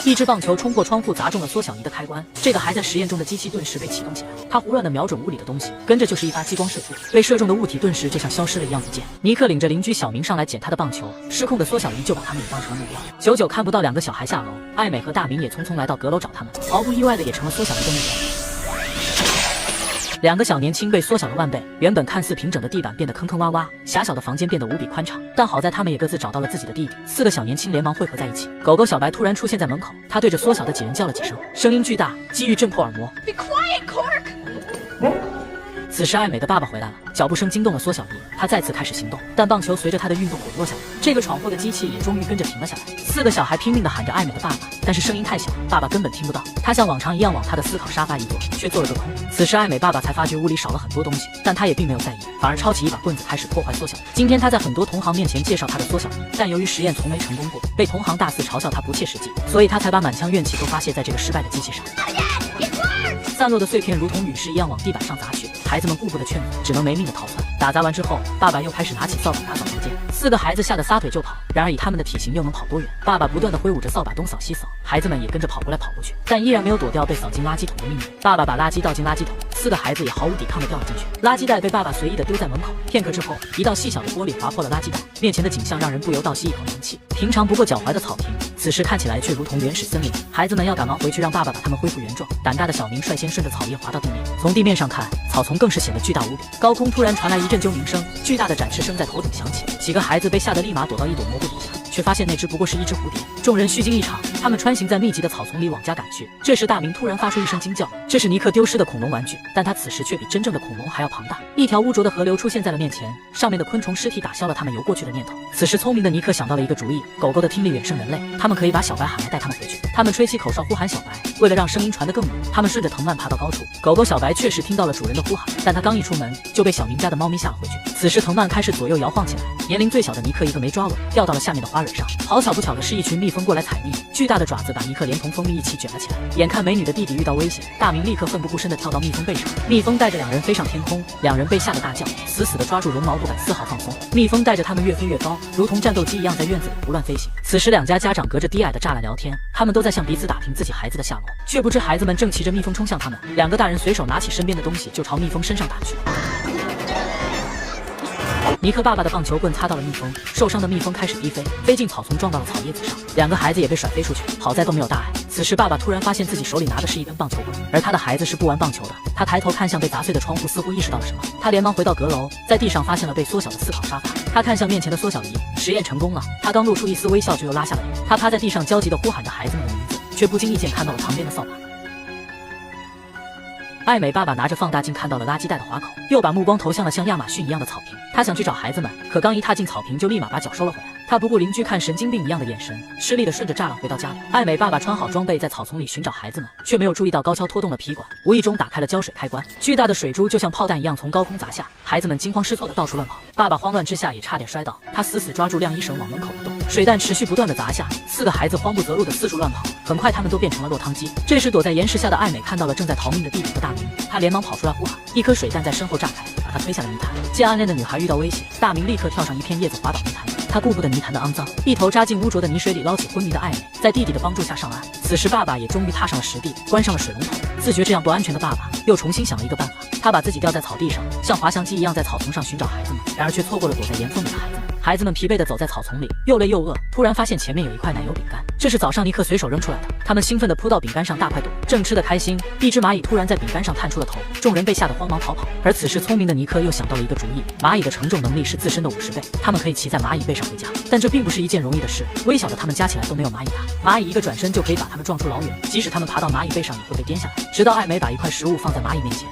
一支棒球冲破窗户砸中了缩小尼的开关，这个还在实验中的机器顿时被启动起来。他胡乱地瞄准屋里的东西，跟着就是一发激光射出，被射中的物体顿时就像消失了一样不见。尼克领着邻居小明上来捡他的棒球，失控的缩小尼就把他们也当成了目标。久久看不到两个小孩下楼，艾美和大明也匆匆来到阁楼找他们，毫不意外的也成了缩小尼的目标。两个小年轻被缩小了万倍，原本看似平整的地板变得坑坑洼洼，狭小的房间变得无比宽敞。但好在他们也各自找到了自己的弟弟，四个小年轻连忙汇合在一起。狗狗小白突然出现在门口，他对着缩小的几人叫了几声，声音巨大，机遇震破耳膜。Be quiet, Cork! 此时艾美的爸爸回来了，脚步声惊动了缩小尼，他再次开始行动，但棒球随着他的运动滚落下来，这个闯祸的机器也终于跟着停了下来。四个小孩拼命地喊着艾美的爸爸，但是声音太小，爸爸根本听不到。他像往常一样往他的思考沙发一坐，却坐了个空。此时艾美爸爸才发觉屋里少了很多东西，但他也并没有在意，反而抄起一把棍子开始破坏缩小尼。今天他在很多同行面前介绍他的缩小尼，但由于实验从没成功过，被同行大肆嘲笑他不切实际，所以他才把满腔怨气都发泄在这个失败的机器上。散落的碎片如同陨石一样往地板上砸去，孩子们顾不得劝阻，只能没命的逃窜。打砸完之后，爸爸又开始拿起扫把打扫房间，四个孩子吓得撒腿就跑。然而以他们的体型又能跑多远？爸爸不断的挥舞着扫把东扫西扫，孩子们也跟着跑过来跑过去，但依然没有躲掉被扫进垃圾桶的命运。爸爸把垃圾倒进垃圾桶，四个孩子也毫无抵抗的掉了进去。垃圾袋被爸爸随意的丢在门口，片刻之后，一道细小的玻璃划破了垃圾袋，面前的景象让人不由倒吸一口凉气。平常不过脚踝的草坪，此时看起来却如同原始森林。孩子们要赶忙回去让爸爸把他们恢复原状。胆大的小明率先顺着草叶滑到地面，从地面上看，草丛更是显得巨大无比。高空突然传来一阵啾鸣声，巨大的展翅声在头顶响起，几个孩子被吓得立马躲到一朵蘑菇底下，却发现那只不过是一只蝴蝶。众人虚惊一场，他们穿行在密集的草丛里往家赶去。这时大明突然发出一声惊叫，这是尼克丢失的恐龙玩具，但他此时却比真正的恐龙还要庞大。一条污浊的河流出现在了面前，上面的昆虫尸体打消了他们游过去的念头。此时聪明的尼克想到了一个主意，狗狗的听力远胜人类，他们可以把小白喊来带他们回去。他们吹起口哨呼喊小白，为了让声音传得更远，他们顺着藤蔓爬到高处。狗狗小白确实听到了主人的呼喊，但他刚一出门就被小明家的猫咪吓了回去。此时藤蔓开始左右摇晃起来，年龄最小的尼克一个没抓稳，掉到了下面的花蕊上。好巧不巧的是，一群蜜蜂过来采蜜，巨大的爪子把尼克连同蜂蜜一起卷了起来。眼看美女的弟弟遇到危险，大明立刻奋不顾身地跳到蜜蜂背上，蜜蜂带着两人飞上天空，两人被吓得大叫，死死地抓住绒毛不敢丝毫放松。蜜蜂带着他们越飞越高，如同战斗机一样在院子里胡乱飞行。此时两家家长隔着低矮的栅栏聊天，他们都在向彼此打听自己孩子的下落，却不知孩子们正骑着蜜蜂冲向他们。两个大人随手拿起身边的东西就朝蜜蜂身上打去。尼克爸爸的棒球棍擦到了蜜蜂，受伤的蜜蜂开始低飞，飞进草丛撞到了草叶子上，两个孩子也被甩飞出去，好在都没有大碍。此时爸爸突然发现自己手里拿的是一根棒球棍，而他的孩子是不玩棒球的。他抬头看向被砸碎的窗户，似乎意识到了什么，他连忙回到阁楼，在地上发现了被缩小的思考沙发。他看向面前的缩小尼，实验成功了。他刚露出一丝微笑，就又拉下了脸。他趴在地上焦急地呼喊着孩子们的名字，却不经意间看到了旁边的扫把。艾美爸爸拿着放大镜看到了垃圾袋的滑口，又把目光投向了像亚马逊一样的草坪。他想去找孩子们，可刚一踏进草坪就立马把脚收了回来。他不顾邻居看神经病一样的眼神，吃力地顺着栅栏回到家里。艾美爸爸穿好装备在草丛里寻找孩子们，却没有注意到高跷拖动了皮管，无意中打开了浇水开关，巨大的水珠就像炮弹一样从高空砸下，孩子们惊慌失措地到处乱跑。爸爸慌乱之下也差点摔倒，他死死抓住晾衣绳往门口移动，水弹持续不断地砸下，四个孩子慌不择路地四处乱跑，很快他们都变成了落汤鸡。这时躲在岩石下的艾美看到了正在逃命的弟弟和大明，他连忙跑出来呼喊，一颗水弹在身后炸开，把他推下了泥潭。见暗恋的女孩遇到危险，大明立刻跳上一片叶子滑倒泥潭，他顾不得泥潭的肮脏，一头扎进污浊的泥水里捞起昏迷的艾美，在弟弟的帮助下上岸。此时爸爸也终于踏上了实地，关上了水龙头。自觉这样不安全的爸爸又重新想了一个办法，他把自己吊在草地上，像滑翔机一样在草丛上寻找孩子们，然而却错过了躲在岩缝里的孩子们。孩子们疲惫地走在草丛里，又累又饿，突然发现前面有一块奶油饼干，这是早上尼克随手扔出来的。他们兴奋地扑到饼干上大快朵，正吃得开心，一只蚂蚁突然在饼干上探出了头，众人被吓得慌忙逃跑。而此时聪明的尼克又想到了一个主意，蚂蚁的承重能力是自身的50倍，他们可以骑在蚂蚁背上回家。但这并不是一件容易的事，微小的他们加起来都没有蚂蚁大，蚂蚁一个转身就可以把他们撞出老远，即使他们爬到蚂蚁背上也会被颠下来。直到艾美把一块食物放在蚂蚁面前，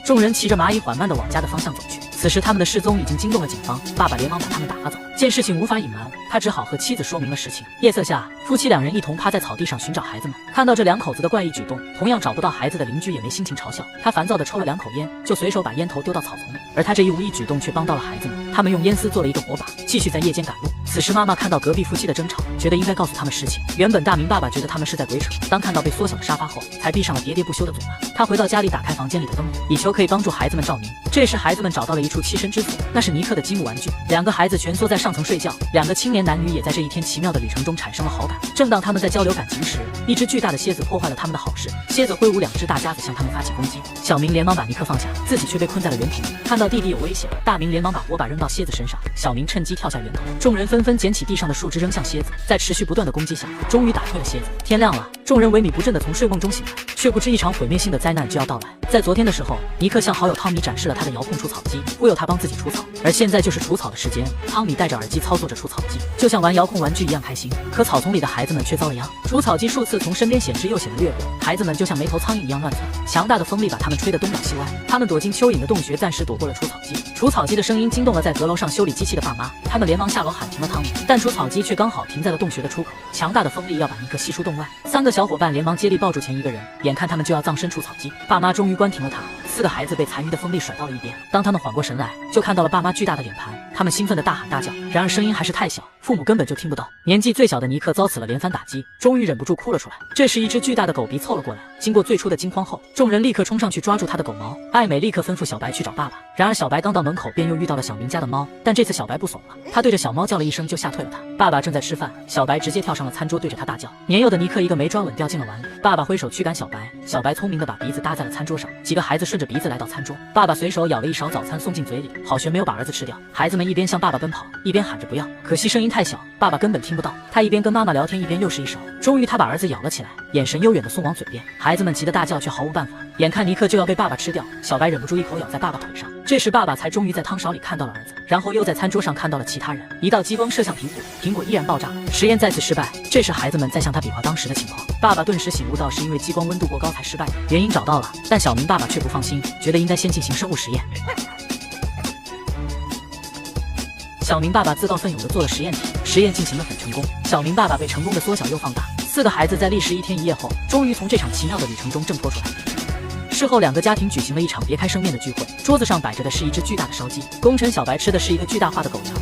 众人骑着蚂蚁缓慢地往家的方向走去。此时他们的失踪已经惊动了警方，爸爸连忙把他们打发走。见事情无法隐瞒，他只好和妻子说明了实情。夜色下，夫妻两人一同趴在草地上寻找孩子们。看到这两口子的怪异举动，同样找不到孩子的邻居也没心情嘲笑他，烦躁地抽了2口烟，就随手把烟头丢到草丛里。而他这一无意举动却帮到了孩子们，他们用烟丝做了一个火把，继续在夜间赶路。此此时妈妈看到隔壁夫妻的争吵，觉得应该告诉他们实情。原本大明爸爸觉得他们是在鬼扯，当看到被缩小的沙发后，才闭上了喋喋不休的嘴巴。他回到家里，打开房间里的灯火，以求可以帮助孩子们照明。这时孩子们找到了一处栖身之所，那是尼克的积木玩具。两个孩子蜷缩在上层睡觉，两个青年男女也在这一天奇妙的旅程中产生了好感。正当他们在交流感情时，一只巨大的蝎子破坏了他们的好事。蝎子挥舞2只大夹子向他们发起攻击，小明连忙把尼克放下，自己却被困在了圆亭里。看到弟弟有危险，大明连忙把火把扔到蝎子身上，小明趁机跳下源头。众人纷纷捡起地上的树枝扔向蝎子，在持续不断的攻击下，终于打退了蝎子。天亮了，众人萎靡不振的从睡梦中醒来，却不知一场毁灭性的灾难就要到来。在昨天的时候，尼克向好友汤米展示了他的遥控除草机，忽悠他帮自己除草，而现在就是除草的时间。汤米戴着耳机操作着除草机，就像玩遥控玩具一样开心。可草丛里的孩子们却遭了殃，除草机数次从身边显至又显的掠过，孩子们就像没头苍蝇一样乱窜，强大的风力把他们吹得东倒西歪。他们躲进蚯蚓的洞穴，暂时躲过了除草机。除草机的声音惊动了在阁楼上修理机器的爸妈，他们连忙下楼喊停了汤米，但除草机却刚好停在了洞穴的出口，强大的风力要把尼克吸出洞外。3个小伙伴连忙接力抱住前一个人，眼看他们就要葬身除草机，爸妈终于关停了他。4个孩子被残余的风力甩到了一边，当他们缓过神来，就看到了爸妈巨大的脸盘，他们兴奋地大喊大叫，然而声音还是太小，父母根本就听不到。年纪最小的尼克遭此了连番打击，终于忍不住哭了出来。这时一只巨大的狗鼻凑了过来，经过最初的惊慌后，众人立刻冲上去抓住他的狗毛。艾美立刻吩咐小白去找爸爸，然而小白刚到门口便又遇到了小明家的猫，但这次小白不怂了，他对着小猫叫了一声就吓退了他。爸爸正在吃饭，小白直接跳上了餐桌对着他大叫，年幼的尼克一个没抓稳掉进了碗里，爸爸挥手驱赶小白，小白聪明地把鼻子搭在了餐桌上，几个孩子顺着鼻子来到餐桌，爸爸随手舀了一勺早餐送进嘴里，好悬没有把儿子吃掉。孩子们一边向爸爸奔跑，一边喊着不要，可惜声音太小，爸爸根本听不到。他一边跟妈妈聊天，一边又是一勺，终于他把儿子咬了起来，眼神悠远地送往嘴边。孩子们急得大叫，却毫无办法。眼看尼克就要被爸爸吃掉，小白忍不住一口咬在爸爸腿上。这时爸爸才终于在汤勺里看到了儿子，然后又在餐桌上看到了其他人。一道激光射向苹果，苹果依然爆炸，实验再次失败。这时孩子们在向他比划当时的情况，爸爸顿时醒悟到是因为激光温度过高才失败的，原因找到了，但小明爸爸却不放心，觉得应该先进行生物实验。小明爸爸自告奋勇地做了实验体，实验进行得很成功，小明爸爸被成功的缩小又放大。4个孩子在历时1天1夜后，终于从这场奇妙的旅程中挣脱出来。事后2个家庭举行了一场别开生面的聚会，桌子上摆着的是一只巨大的烧鸡，功臣小白吃的是一个巨大化的狗粮。